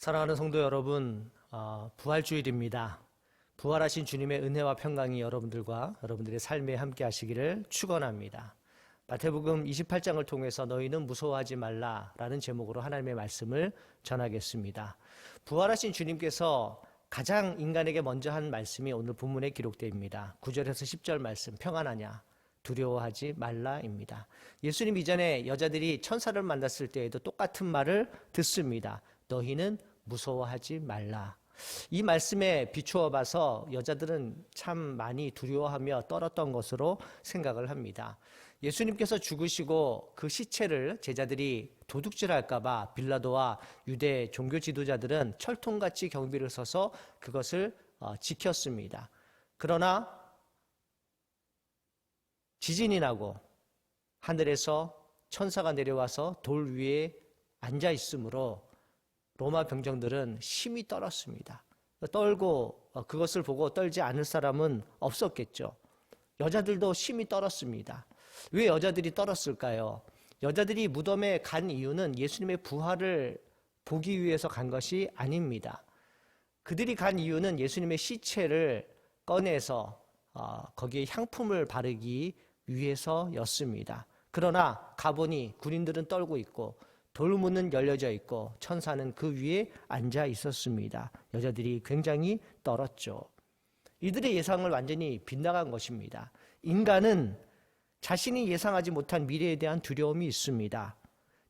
사랑하는 성도 여러분, 부활주일입니다. 부활하신 주님의 은혜와 평강이 여러분들과 여러분들의 삶에 함께 하시기를 축원합니다. 마태복음 28장을 통해서 너희는 무서워하지 말라라는 제목으로 하나님의 말씀을 전하겠습니다. 부활하신 주님께서 가장 인간에게 먼저 한 말씀이 오늘 본문에 기록되어있습니다. 9절에서 10절 말씀, 평안하냐 두려워하지 말라입니다. 예수님 이전에 여자들이 천사를 만났을 때에도 똑같은 말을 듣습니다. 너희는 무서워하지 말라. 이 말씀에 비추어 봐서 여자들은 참 많이 두려워하며 떨었던 것으로 생각을 합니다. 예수님께서 죽으시고 그 시체를 제자들이 도둑질할까 봐 빌라도와 유대 종교 지도자들은 철통같이 경비를 서서 그것을 지켰습니다. 그러나 지진이 나고 하늘에서 천사가 내려와서 돌 위에 앉아 있으므로 로마 병정들은 심히 떨었습니다. 떨고 그것을 보고 떨지 않을 사람은 없었겠죠. 여자들도 심히 떨었습니다. 왜 여자들이 떨었을까요? 여자들이 무덤에 간 이유는 예수님의 부활을 보기 위해서 간 것이 아닙니다. 그들이 간 이유는 예수님의 시체를 꺼내서 거기에 향품을 바르기 위해서였습니다. 그러나 가보니 군인들은 떨고 있고 돌문은 열려져 있고 천사는 그 위에 앉아 있었습니다. 여자들이 굉장히 떨었죠. 이들의 예상을 완전히 빗나간 것입니다. 인간은 자신이 예상하지 못한 미래에 대한 두려움이 있습니다.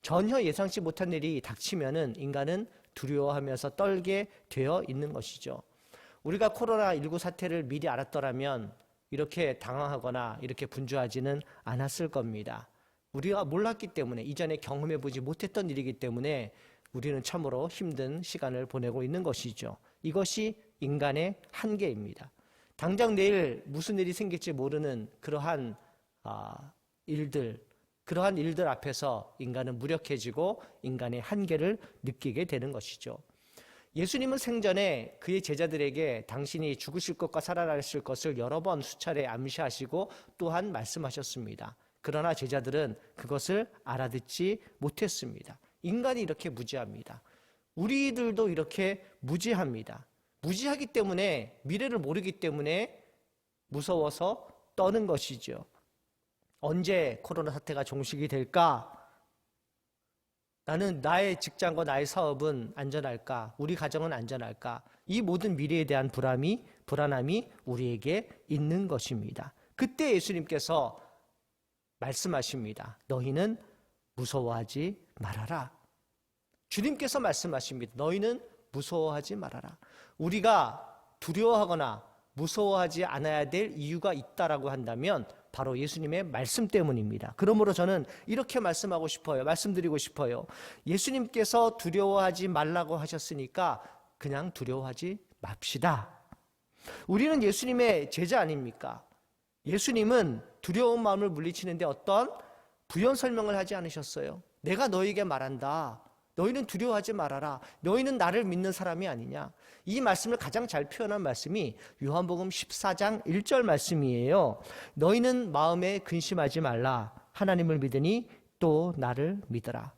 전혀 예상치 못한 일이 닥치면은 인간은 두려워하면서 떨게 되어 있는 것이죠. 우리가 코로나19 사태를 미리 알았더라면 이렇게 당황하거나 이렇게 분주하지는 않았을 겁니다. 우리가 몰랐기 때문에, 이전에 경험해보지 못했던 일이기 때문에 우리는 참으로 힘든 시간을 보내고 있는 것이죠. 이것이 인간의 한계입니다. 당장 내일 무슨 일이 생길지 모르는 그러한 일들 앞에서 인간은 무력해지고 인간의 한계를 느끼게 되는 것이죠. 예수님은 생전에 그의 제자들에게 당신이 죽으실 것과 살아나실 것을 여러 번 수차례 암시하시고 또한 말씀하셨습니다. 그러나 제자들은 그것을 알아듣지 못했습니다. 인간이 이렇게 무지합니다. 우리들도 이렇게 무지합니다. 무지하기 때문에, 미래를 모르기 때문에 무서워서 떠는 것이죠. 언제 코로나 사태가 종식이 될까? 나는 나의 직장과 나의 사업은 안전할까? 우리 가정은 안전할까? 이 모든 미래에 대한 불안함이 우리에게 있는 것입니다. 그때 예수님께서 말씀하십니다. 너희는 무서워하지 말아라. 주님께서 말씀하십니다. 너희는 무서워하지 말아라. 우리가 두려워하거나 무서워하지 않아야 될 이유가 있다라고 한다면 바로 예수님의 말씀 때문입니다. 그러므로 저는 이렇게 말씀드리고 싶어요. 예수님께서 두려워하지 말라고 하셨으니까 그냥 두려워하지 맙시다. 우리는 예수님의 제자 아닙니까? 예수님은 두려운 마음을 물리치는데 어떤 부연 설명을 하지 않으셨어요. 내가 너에게 말한다. 너희는 두려워하지 말아라. 너희는 나를 믿는 사람이 아니냐. 이 말씀을 가장 잘 표현한 말씀이 요한복음 14장 1절 말씀이에요. 너희는 마음에 근심하지 말라. 하나님을 믿으니 또 나를 믿어라.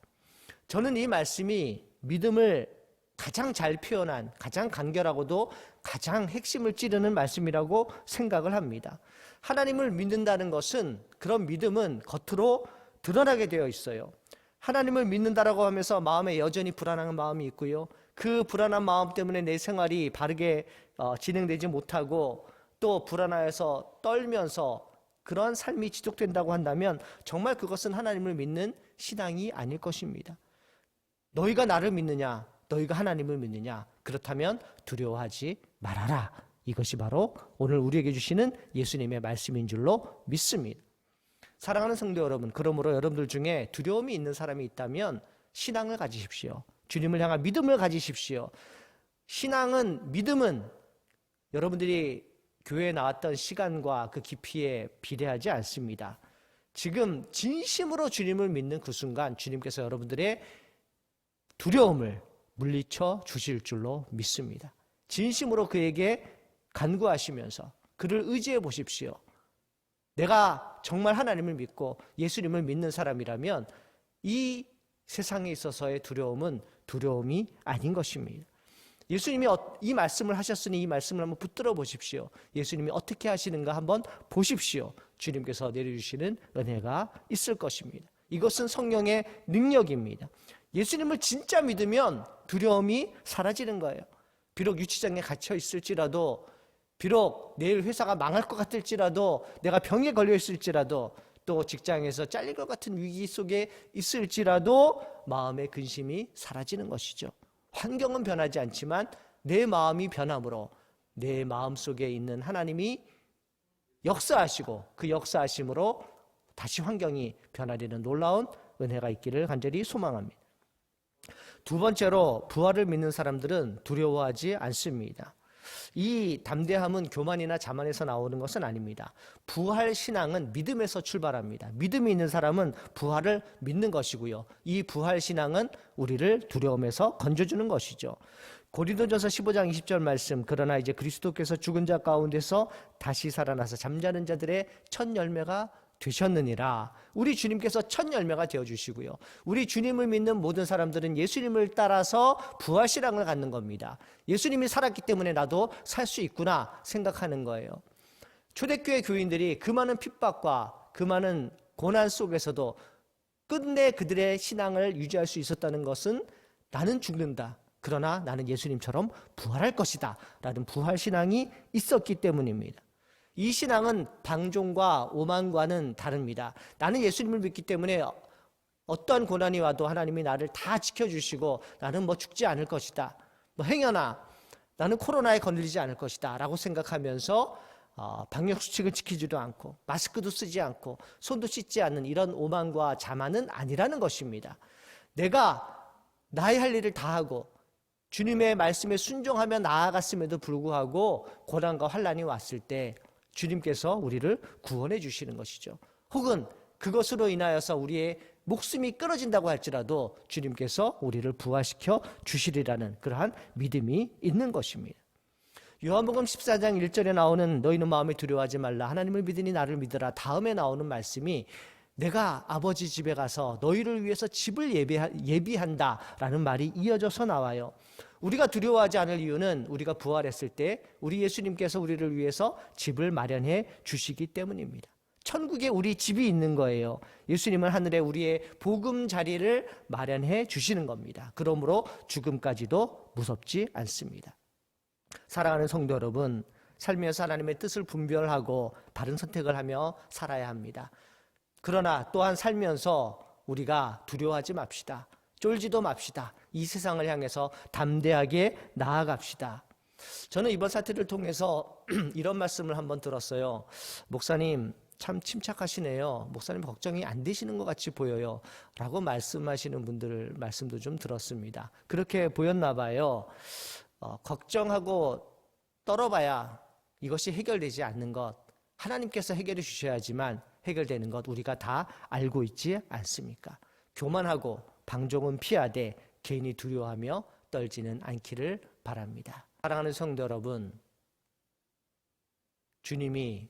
저는 이 말씀이 믿음을 가장 잘 표현한, 가장 간결하고도 가장 핵심을 찌르는 말씀이라고 생각을 합니다. 하나님을 믿는다는 것은, 그런 믿음은 겉으로 드러나게 되어 있어요. 하나님을 믿는다라고 하면서 마음에 여전히 불안한 마음이 있고요. 그 불안한 마음 때문에 내 생활이 바르게 진행되지 못하고 또 불안해서 떨면서 그런 삶이 지속된다고 한다면 정말 그것은 하나님을 믿는 신앙이 아닐 것입니다. 너희가 나를 믿느냐? 너희가 하나님을 믿느냐? 그렇다면 두려워하지 말아라. 이것이 바로 오늘 우리에게 주시는 예수님의 말씀인 줄로 믿습니다. 사랑하는 성도 여러분, 그러므로 여러분들 중에 두려움이 있는 사람이 있다면 신앙을 가지십시오. 주님을 향한 믿음을 가지십시오. 믿음은 여러분들이 교회에 나왔던 시간과 그 깊이에 비례하지 않습니다. 지금 진심으로 주님을 믿는 그 순간 주님께서 여러분들의 두려움을 물리쳐 주실 줄로 믿습니다. 진심으로 그에게 간구하시면서 그를 의지해 보십시오. 내가 정말 하나님을 믿고 예수님을 믿는 사람이라면 이 세상에 있어서의 두려움은 두려움이 아닌 것입니다. 예수님이 이 말씀을 하셨으니 이 말씀을 한번 붙들어 보십시오. 예수님이 어떻게 하시는가 한번 보십시오. 주님께서 내려주시는 은혜가 있을 것입니다. 이것은 성령의 능력입니다. 예수님을 진짜 믿으면 두려움이 사라지는 거예요. 비록 유치장에 갇혀 있을지라도, 비록 내일 회사가 망할 것 같을지라도, 내가 병에 걸려 있을지라도, 또 직장에서 잘릴 것 같은 위기 속에 있을지라도 마음의 근심이 사라지는 것이죠. 환경은 변하지 않지만 내 마음이 변함으로 내 마음 속에 있는 하나님이 역사하시고 그 역사하심으로 다시 환경이 변화되는 놀라운 은혜가 있기를 간절히 소망합니다. 두 번째로, 부활을 믿는 사람들은 두려워하지 않습니다. 이 담대함은 교만이나 자만에서 나오는 것은 아닙니다. 부활 신앙은 믿음에서 출발합니다. 믿음이 있는 사람은 부활을 믿는 것이고요. 이 부활 신앙은 우리를 두려움에서 건져주는 것이죠. 고린도전서 15장 20절 말씀, 그러나 이제 그리스도께서 죽은 자 가운데서 다시 살아나서 잠자는 자들의 첫 열매가 되셨느니라. 우리 주님께서 첫 열매가 되어주시고요. 우리 주님을 믿는 모든 사람들은 예수님을 따라서 부활신앙을 갖는 겁니다. 예수님이 살았기 때문에 나도 살 수 있구나 생각하는 거예요. 초대교회 교인들이 그 많은 핍박과 그 많은 고난 속에서도 끝내 그들의 신앙을 유지할 수 있었다는 것은 나는 죽는다, 그러나 나는 예수님처럼 부활할 것이다 라는 부활신앙이 있었기 때문입니다. 이 신앙은 방종과 오만과는 다릅니다. 나는 예수님을 믿기 때문에 어떠한 고난이 와도 하나님이 나를 다 지켜주시고 나는 죽지 않을 것이다, 행여나 나는 코로나에 걸리지 않을 것이다 라고 생각하면서 방역수칙을 지키지도 않고 마스크도 쓰지 않고 손도 씻지 않는 이런 오만과 자만은 아니라는 것입니다. 내가 나의 할 일을 다 하고 주님의 말씀에 순종하며 나아갔음에도 불구하고 고난과 환난이 왔을 때 주님께서 우리를 구원해 주시는 것이죠. 혹은 그것으로 인하여서 우리의 목숨이 끊어진다고 할지라도 주님께서 우리를 부활시켜 주시리라는 그러한 믿음이 있는 것입니다. 요한복음 14장 1절에 나오는 너희는 마음에 두려워하지 말라, 하나님을 믿으니 나를 믿으라, 다음에 나오는 말씀이 내가 아버지 집에 가서 너희를 위해서 집을 예비한다라는 말이 이어져서 나와요. 우리가 두려워하지 않을 이유는 우리가 부활했을 때 우리 예수님께서 우리를 위해서 집을 마련해 주시기 때문입니다. 천국에 우리 집이 있는 거예요. 예수님은 하늘에 우리의 복음 자리를 마련해 주시는 겁니다. 그러므로 죽음까지도 무섭지 않습니다. 사랑하는 성도 여러분, 살면서 하나님의 뜻을 분별하고 바른 선택을 하며 살아야 합니다. 그러나 또한 살면서 우리가 두려워하지 맙시다. 쫄지도 맙시다. 이 세상을 향해서 담대하게 나아갑시다. 저는 이번 사태를 통해서 이런 말씀을 한번 들었어요. 목사님 참 침착하시네요. 목사님 걱정이 안 되시는 것 같이 보여요 라고 말씀하시는 분들 말씀도 좀 들었습니다. 그렇게 보였나 봐요. 걱정하고 떨어봐야 이것이 해결되지 않는 것, 하나님께서 해결해 주셔야지만 해결되는 것 우리가 다 알고 있지 않습니까? 교만하고 방종은 피하되 괜히 두려워하며 떨지는 않기를 바랍니다. 사랑하는 성도 여러분, 주님이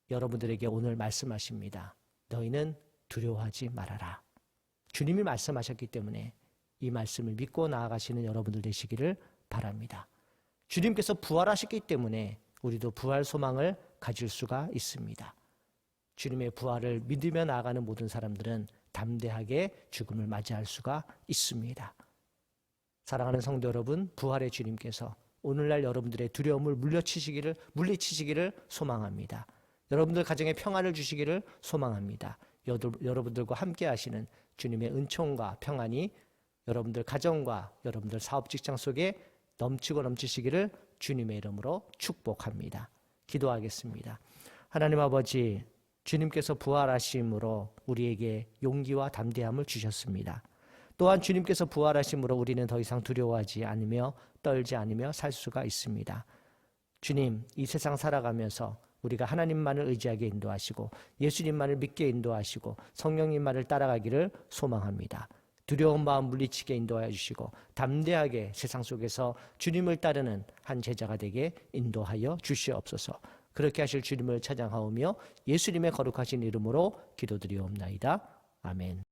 여러분들에게 오늘 말씀하십니다. 너희는 두려워하지 말아라. 주님이 말씀하셨기 때문에 이 말씀을 믿고 나아가시는 여러분들 되시기를 바랍니다. 주님께서 부활하셨기 때문에 우리도 부활 소망을 가질 수가 있습니다. 주님의 부활을 믿으며 나아가는 모든 사람들은 담대하게 죽음을 맞이할 수가 있습니다. 사랑하는 성도 여러분, 부활의 주님께서 오늘날 여러분들의 두려움을 물리치시기를 소망합니다. 여러분들 가정에 평안을 주시기를 소망합니다. 여러분들과 함께 하시는 주님의 은총과 평안이 여러분들 가정과 여러분들 사업 직장 속에 넘치고 넘치시기를 주님의 이름으로 축복합니다. 기도하겠습니다. 하나님 아버지, 주님께서 부활하심으로 우리에게 용기와 담대함을 주셨습니다. 또한 주님께서 부활하심으로 우리는 더 이상 두려워하지 않으며 떨지 않으며 살 수가 있습니다. 주님, 이 세상 살아가면서 우리가 하나님만을 의지하게 인도하시고 예수님만을 믿게 인도하시고 성령님만을 따라가기를 소망합니다. 두려운 마음 물리치게 인도하여 주시고 담대하게 세상 속에서 주님을 따르는 한 제자가 되게 인도하여 주시옵소서. 그렇게 하실 주님을 찬양하오며 예수님의 거룩하신 이름으로 기도드리옵나이다. 아멘.